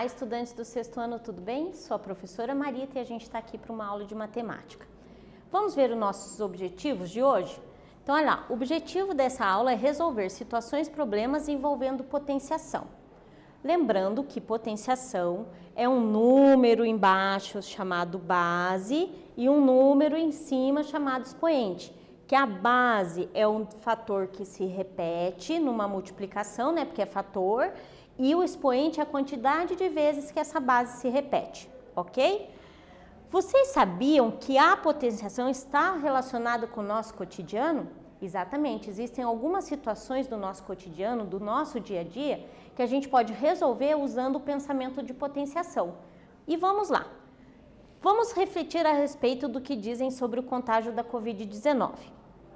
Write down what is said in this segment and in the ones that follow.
Olá, estudantes do sexto ano, tudo bem? Sou a professora Marita e a gente está aqui para uma aula de matemática. Vamos ver os nossos objetivos de hoje? Então, olha lá, o objetivo dessa aula é resolver situações, problemas envolvendo potenciação. Lembrando que potenciação é um número embaixo chamado base e um número em cima chamado expoente. Que a base é um fator que se repete numa multiplicação, né? Porque é fator. E o expoente é a quantidade de vezes que essa base se repete, ok? Vocês sabiam que a potenciação está relacionada com o nosso cotidiano? Exatamente, existem algumas situações do nosso cotidiano, do nosso dia a dia, que a gente pode resolver usando o pensamento de potenciação. E vamos lá. Vamos refletir a respeito do que dizem sobre o contágio da Covid-19.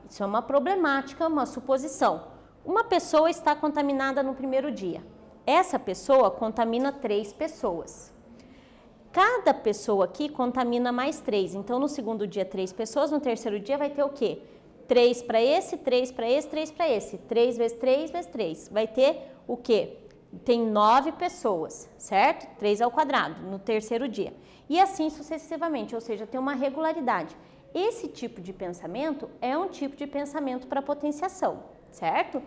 Isso é uma problemática, uma suposição. Uma pessoa está contaminada no primeiro dia. Essa pessoa contamina 3 pessoas. Cada pessoa aqui contamina mais 3. Então, no segundo dia, 3 pessoas. No terceiro dia, vai ter o quê? 3 para esse, 3 para esse, 3 para esse. 3 vezes 3 vezes 3. Vai ter o quê? Tem 9 pessoas, certo? 3 ao quadrado, no terceiro dia. E assim sucessivamente, ou seja, tem uma regularidade. Esse tipo de pensamento é um tipo de pensamento para potenciação, certo?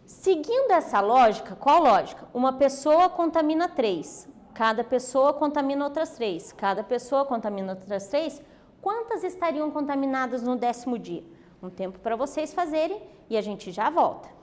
Seguindo essa lógica, qual lógica? Uma pessoa contamina 3, cada pessoa contamina outras 3, cada pessoa contamina outras 3, quantas estariam contaminadas no 10º dia? Um tempo para vocês fazerem e a gente já volta.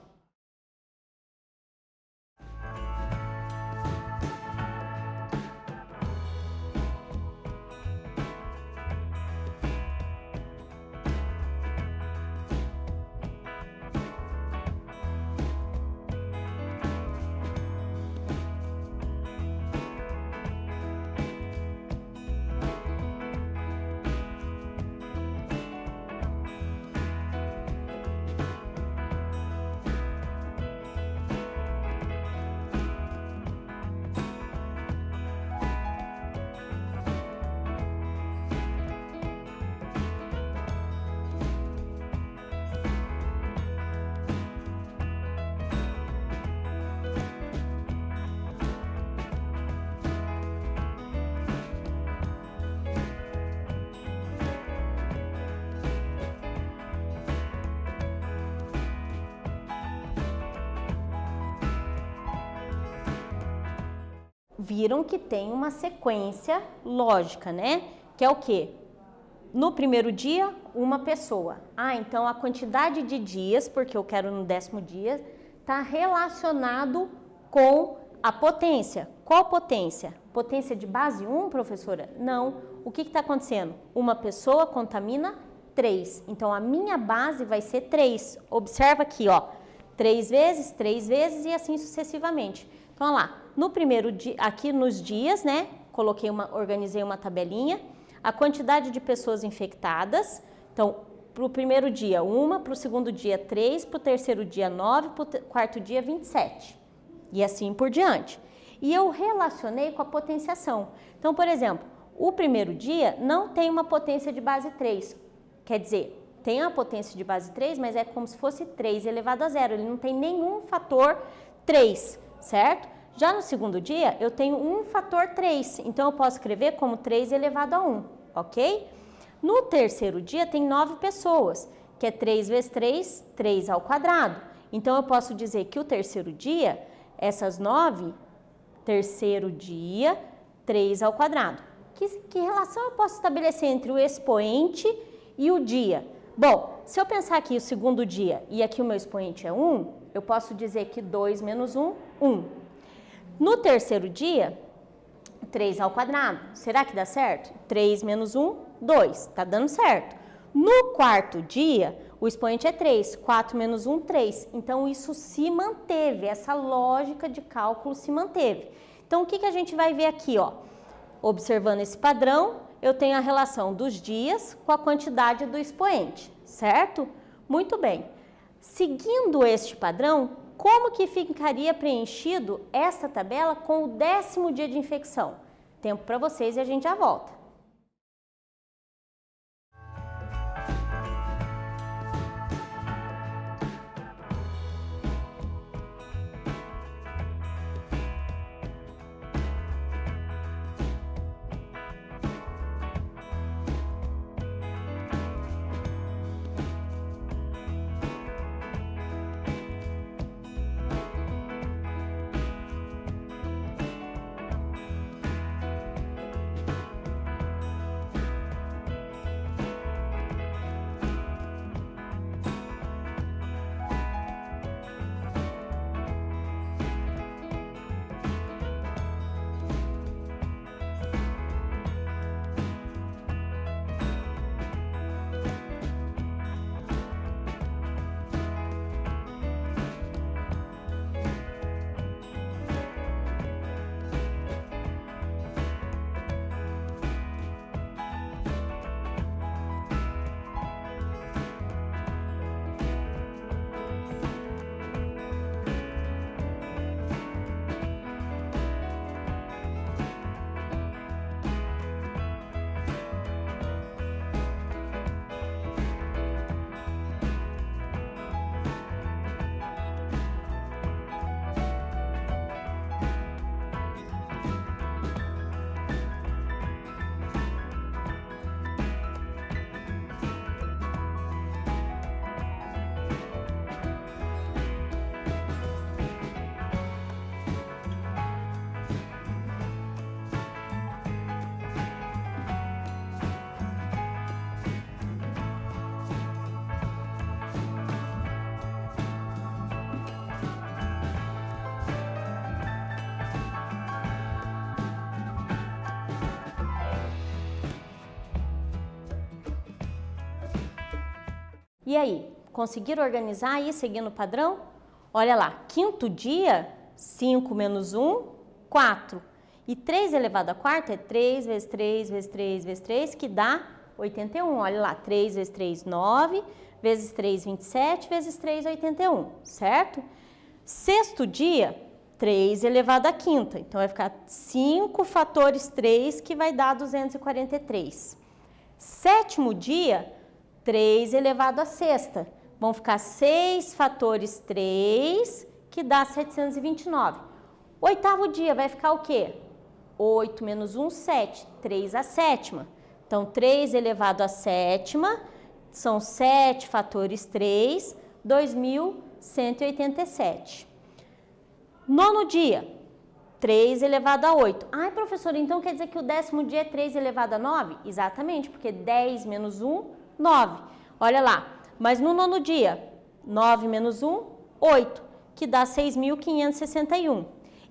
Viram que tem uma sequência lógica, né? Que é o quê? No primeiro dia, uma pessoa. Então a quantidade de dias, porque eu quero no 10º dia, está relacionado com a potência. Qual potência? Potência de base 1, professora? Não. O que está acontecendo? Uma pessoa contamina 3. Então a minha base vai ser 3. Observa aqui, ó. 3 vezes e assim sucessivamente. Então, olha lá, no primeiro dia, aqui nos dias, né, organizei uma tabelinha, a quantidade de pessoas infectadas, então, para o primeiro dia, 1, para o segundo dia, 3, para o terceiro dia, 9, para o quarto dia, 27, e assim por diante. E eu relacionei com a potenciação. Então, por exemplo, o primeiro dia não tem uma potência de base 3, quer dizer, tem a potência de base 3, mas é como se fosse 3 elevado a 0, ele não tem nenhum fator 3, certo? Já no segundo dia, eu tenho um fator 3, então eu posso escrever como 3 elevado a 1, ok? No terceiro dia, tem 9 pessoas, que é 3 vezes 3, 3 ao quadrado. Então, eu posso dizer que o terceiro dia, essas 9, terceiro dia, 3 ao quadrado. Que relação eu posso estabelecer entre o expoente e o dia? Bom, se eu pensar aqui o segundo dia e aqui o meu expoente é 1, eu posso dizer que 2 menos 1, 1. No terceiro dia, 3 ao quadrado. Será que dá certo? 3 menos 1, 2. Tá dando certo. No quarto dia, o expoente é 3. 4 menos 1, 3. Então, isso se manteve. Essa lógica de cálculo se manteve. Então, o que a gente vai ver aqui, ó? Observando esse padrão, eu tenho a relação dos dias com a quantidade do expoente, certo? Muito bem. Seguindo este padrão, como que ficaria preenchido essa tabela com o 10º dia de infecção? Tempo para vocês e a gente já volta. E aí, conseguiram organizar aí, seguindo o padrão? Olha lá, quinto dia, 5 menos 1, 4. E 3 elevado à quarta é 3 vezes 3 vezes 3 vezes 3, que dá 81. Olha lá, 3 vezes 3, 9, vezes 3, 27, vezes 3, 81, certo? Sexto dia, 3 elevado à quinta. Então, vai ficar 5 fatores 3, que vai dar 243. Sétimo dia, 3 elevado à sexta. Vão ficar 6 fatores 3, que dá 729. Oitavo dia vai ficar o quê? 8 menos 1, 7. 3 à sétima. Então, 3 elevado à sétima são 7 fatores 3, 2.187. Nono dia, 3 elevado a 8. Ai, professora, então quer dizer que o 10º dia é 3 elevado a 9? Exatamente, porque 10 menos 1, 9. Olha lá, mas no nono dia, 9 menos 1, 8, que dá 6.561.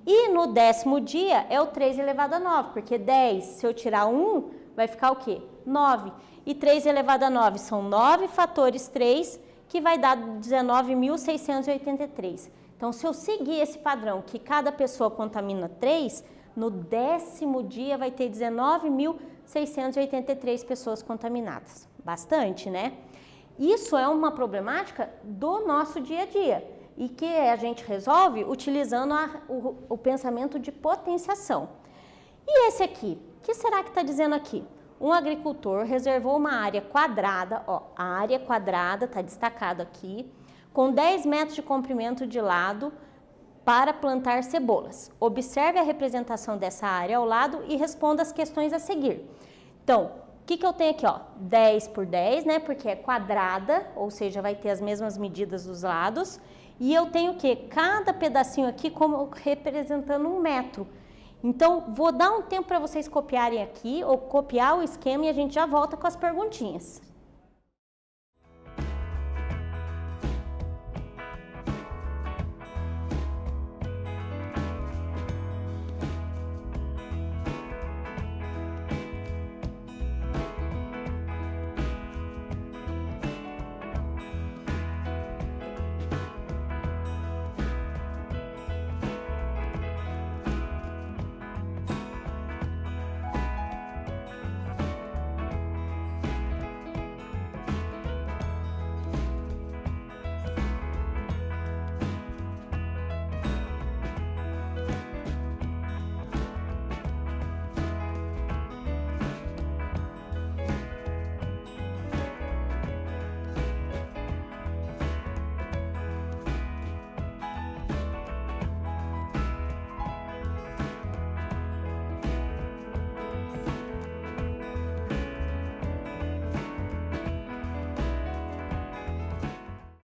E no 10º dia é o 3 elevado a 9, porque 10, se eu tirar 1, vai ficar o quê? 9. E 3 elevado a 9 são 9 fatores 3, que vai dar 19.683. Então, se eu seguir esse padrão, que cada pessoa contamina 3, no 10º dia vai ter 19.683 pessoas contaminadas. Bastante, né? Isso é uma problemática do nosso dia a dia e que a gente resolve utilizando o pensamento de potenciação. E esse aqui? O que será que está dizendo aqui? Um agricultor reservou uma área quadrada, ó, a área quadrada está destacado aqui, com 10 metros de comprimento de lado para plantar cebolas. Observe a representação dessa área ao lado e responda as questões a seguir. Então, o que eu tenho aqui? Ó? 10 por 10, né? Porque é quadrada, ou seja, vai ter as mesmas medidas dos lados. E eu tenho o quê? Cada pedacinho aqui como representando 1 metro. Então, vou dar um tempo para vocês copiarem aqui, ou copiar o esquema e a gente já volta com as perguntinhas.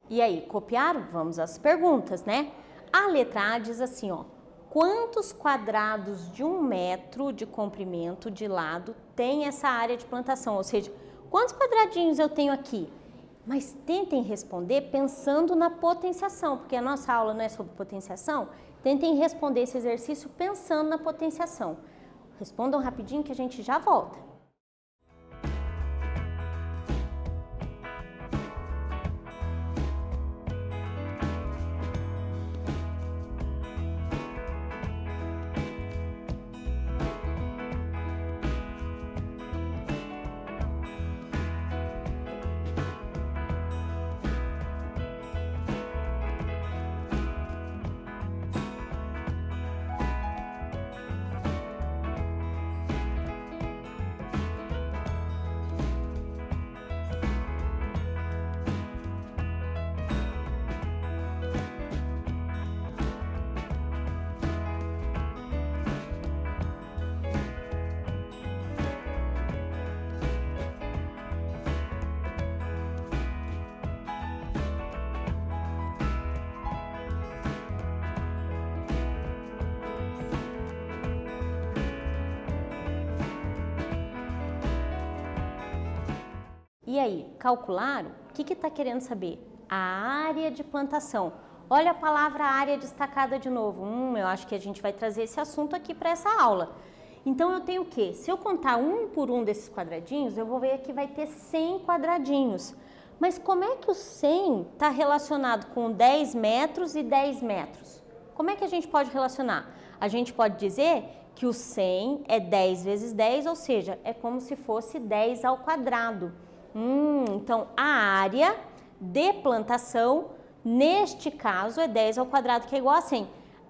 E aí, copiaram? Vamos às perguntas, né? A letra A diz assim, ó. Quantos quadrados de 1 metro de comprimento de lado tem essa área de plantação? Ou seja, quantos quadradinhos eu tenho aqui? Mas tentem responder pensando na potenciação, porque a nossa aula não é sobre potenciação. Tentem responder esse exercício pensando na potenciação. Respondam rapidinho que a gente já volta. E aí, calcularam? O que está querendo saber? A área de plantação. Olha a palavra área destacada de novo. Eu acho que a gente vai trazer esse assunto aqui para essa aula. Então, eu tenho o quê? Se eu contar um por um desses quadradinhos, eu vou ver que vai ter 100 quadradinhos. Mas como é que o 100 está relacionado com 10 metros e 10 metros? Como é que a gente pode relacionar? A gente pode dizer que o 100 é 10 vezes 10, ou seja, é como se fosse 10 ao quadrado. Então, a área de plantação, neste caso, é 10 ao quadrado, que é igual a 100.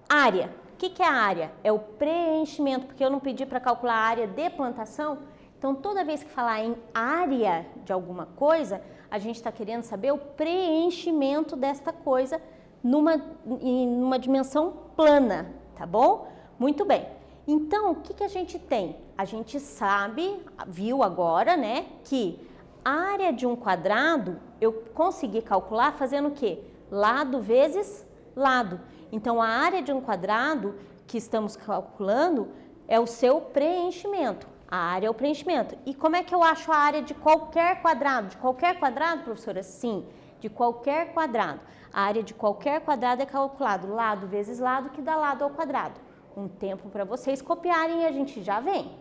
Área. O que é a área? É o preenchimento, porque eu não pedi para calcular a área de plantação. Então, toda vez que falar em área de alguma coisa, a gente está querendo saber o preenchimento desta coisa numa dimensão plana, tá bom? Muito bem. Então, o que a gente tem? A gente sabe, viu agora, né, que a área de um quadrado eu consegui calcular fazendo o quê? Lado vezes lado. Então, a área de um quadrado que estamos calculando é o seu preenchimento. A área é o preenchimento. E como é que eu acho a área de qualquer quadrado? De qualquer quadrado, professora? Sim, de qualquer quadrado. A área de qualquer quadrado é calculado lado vezes lado, que dá lado ao quadrado. Um tempo para vocês copiarem e a gente já vem.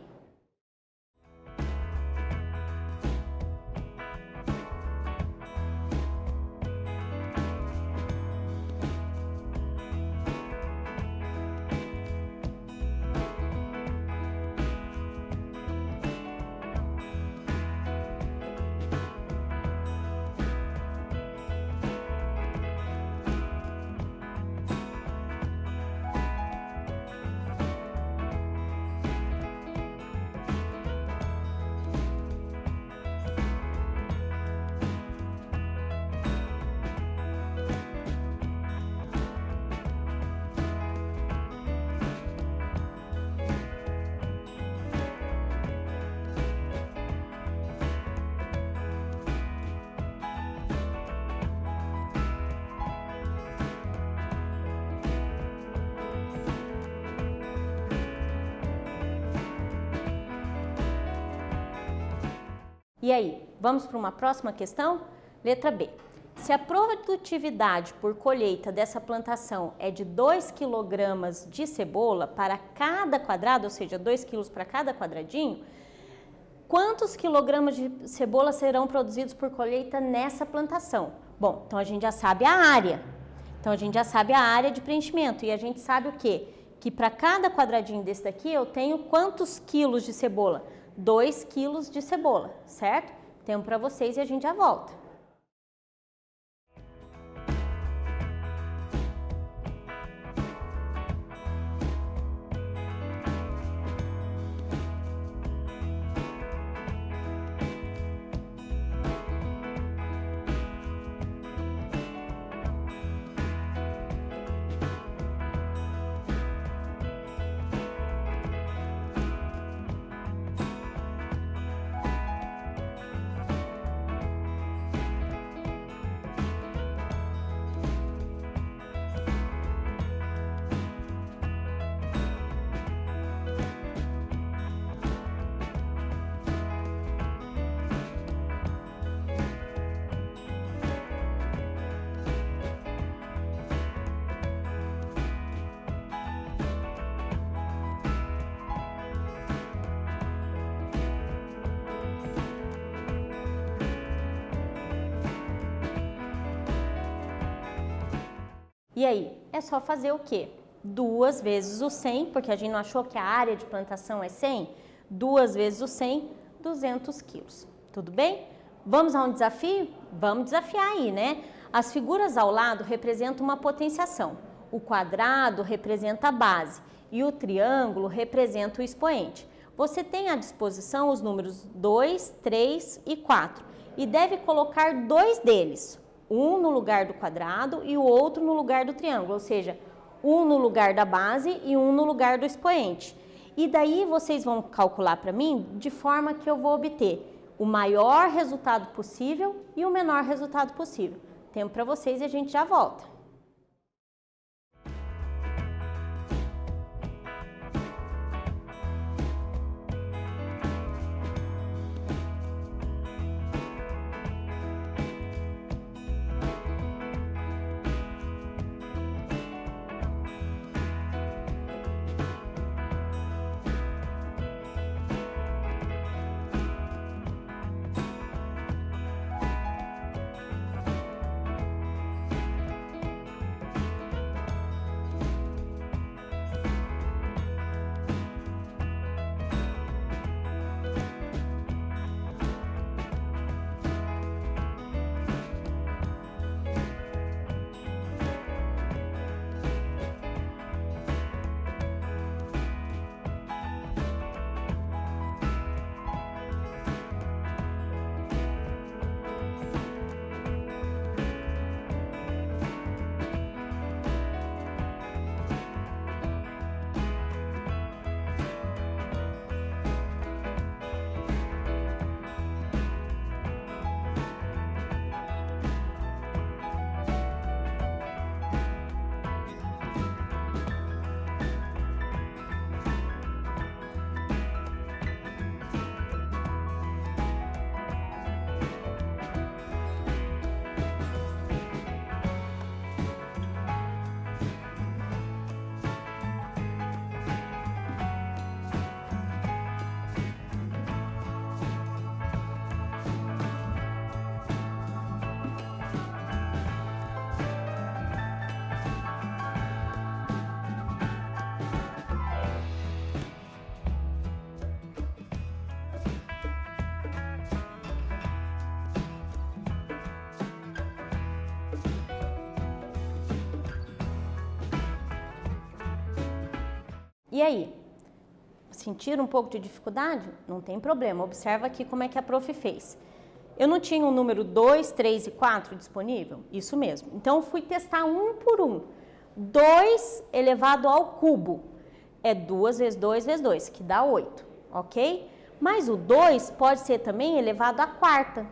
E aí, vamos para uma próxima questão? Letra B. Se a produtividade por colheita dessa plantação é de 2 kg de cebola para cada quadrado, ou seja, 2 kg para cada quadradinho, quantos quilogramas de cebola serão produzidos por colheita nessa plantação? Bom, então a gente já sabe a área. Então a gente já sabe a área de preenchimento e a gente sabe o quê? Que para cada quadradinho desse daqui eu tenho quantos quilos de cebola? 2 quilos de cebola, certo? Tempo para vocês e a gente já volta. E aí, é só fazer o quê? 2 vezes o 100, porque a gente não achou que a área de plantação é 100? 2 vezes o 100, 200 quilos. Tudo bem? Vamos a um desafio? Vamos desafiar aí, né? As figuras ao lado representam uma potenciação. O quadrado representa a base e o triângulo representa o expoente. Você tem à disposição os números 2, 3 e 4 e deve colocar 2 deles, um no lugar do quadrado e o outro no lugar do triângulo, ou seja, um no lugar da base e um no lugar do expoente. E daí vocês vão calcular para mim de forma que eu vou obter o maior resultado possível e o menor resultado possível. Tempo para vocês e a gente já volta. E aí? Sentiram um pouco de dificuldade? Não tem problema, observa aqui como é que a prof fez. Eu não tinha o número 2, 3 e 4 disponível? Isso mesmo. Então, fui testar um por um. 2 elevado ao cubo é 2 vezes 2 vezes 2, que dá 8, ok? Mas o 2 pode ser também elevado à quarta,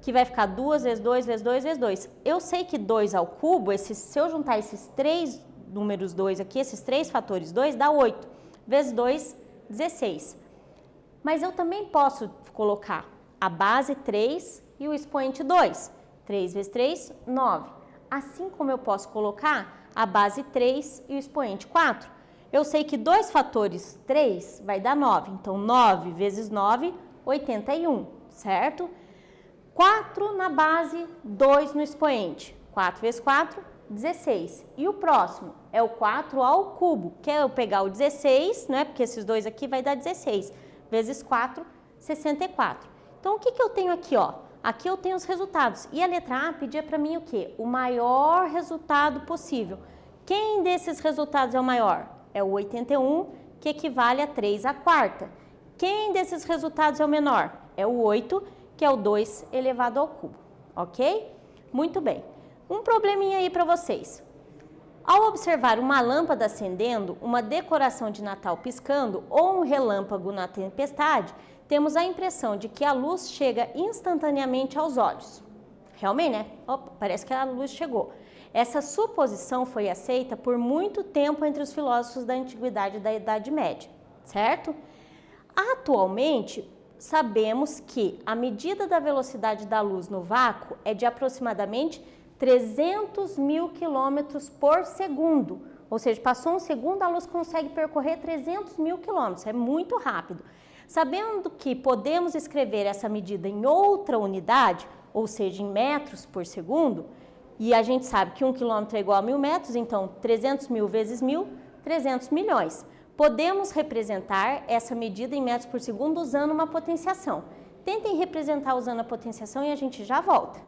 que vai ficar 2 vezes 2 vezes 2 vezes 2. Eu sei que 2 ao cubo, se eu juntar esses 3 números 2 aqui, esses 3 fatores 2, dá 8. Vezes 2, 16. Mas eu também posso colocar a base 3 e o expoente 2. 3 vezes 3, 9. Assim como eu posso colocar a base 3 e o expoente 4. Eu sei que 2 fatores 3 vai dar 9. Então, 9 vezes 9, 81, certo? 4 na base, 2 no expoente. 4 vezes 4, 16. E o próximo é o 4 ao cubo, que é eu pegar o 16, né? Porque esses dois aqui vai dar 16. Vezes 4, 64. Então, o que eu tenho aqui, ó? Aqui eu tenho os resultados. E a letra A pedia para mim o quê? O maior resultado possível. Quem desses resultados é o maior? É o 81, que equivale a 3 à quarta. Quem desses resultados é o menor? É o 8, que é o 2 elevado ao cubo. Ok? Muito bem. Um probleminha aí para vocês. Ao observar uma lâmpada acendendo, uma decoração de Natal piscando ou um relâmpago na tempestade, temos a impressão de que a luz chega instantaneamente aos olhos. Realmente, né? Opa, parece que a luz chegou. Essa suposição foi aceita por muito tempo entre os filósofos da Antiguidade e da Idade Média, certo? Atualmente, sabemos que a medida da velocidade da luz no vácuo é de aproximadamente 300 mil quilômetros por segundo. Ou seja, passou um segundo, a luz consegue percorrer 300 mil quilômetros. É muito rápido. Sabendo que podemos escrever essa medida em outra unidade, ou seja, em metros por segundo, e a gente sabe que 1 quilômetro é igual a 1.000 metros, então 300 mil vezes 1.000, 300 milhões. Podemos representar essa medida em metros por segundo usando uma potenciação. Tentem representar usando a potenciação e a gente já volta.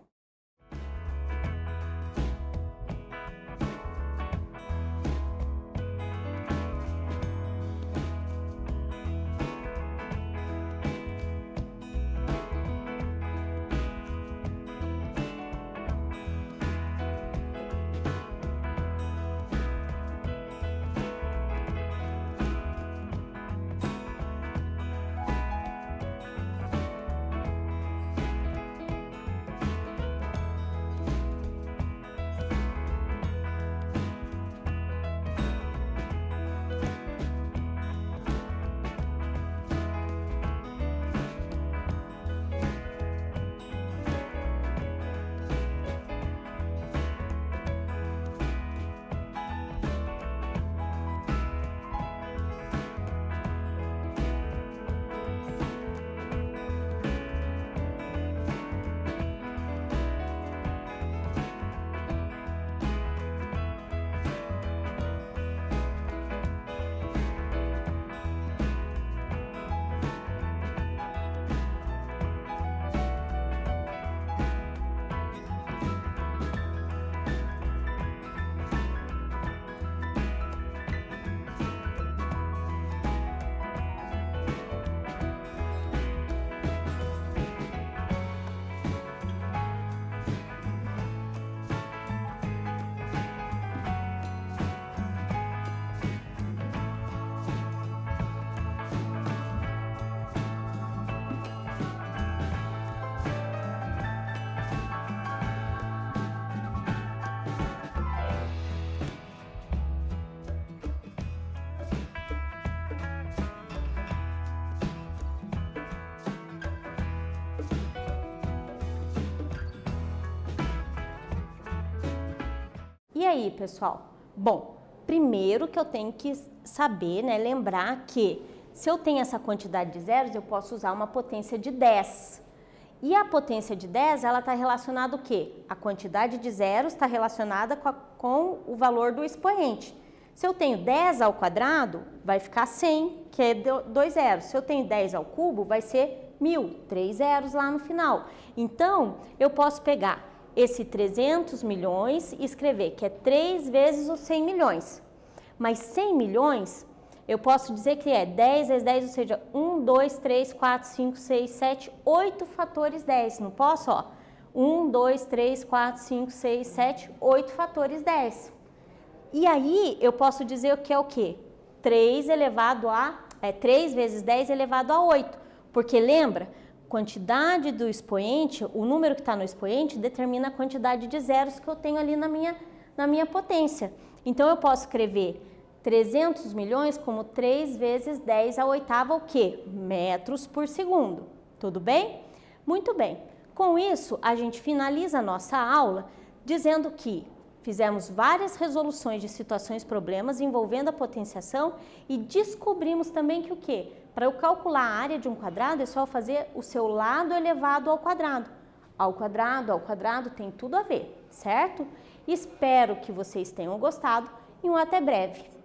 E aí, pessoal? Bom, primeiro que eu tenho que saber, né, lembrar que se eu tenho essa quantidade de zeros, eu posso usar uma potência de 10. E a potência de 10, ela está relacionada o quê? A quantidade de zeros está relacionada com o valor do expoente. Se eu tenho 10 ao quadrado, vai ficar 100, que é 2 zeros. Se eu tenho 10 ao cubo, vai ser 1000, 3 zeros lá no final. Então, eu posso pegar esse 300 milhões e escrever que é 3 vezes os 100 milhões. Mas 100 milhões eu posso dizer que é 10 vezes 10, ou seja, 1, 2, 3, 4, 5, 6, 7, 8 fatores 10. Não posso, ó? 1, 2, 3, 4, 5, 6, 7, 8 fatores 10. E aí, eu posso dizer que é o quê? 3 vezes 10 elevado a 8. Porque lembra, quantidade do expoente, o número que está no expoente, determina a quantidade de zeros que eu tenho ali na minha potência. Então, eu posso escrever 300 milhões como 3 vezes 10 à oitava, o quê? Metros por segundo. Tudo bem? Muito bem. Com isso, a gente finaliza a nossa aula dizendo que fizemos várias resoluções de situações, problemas envolvendo a potenciação e descobrimos também que o quê? Para eu calcular a área de um quadrado, é só fazer o seu lado elevado ao quadrado. Ao quadrado, tem tudo a ver, certo? Espero que vocês tenham gostado e um até breve.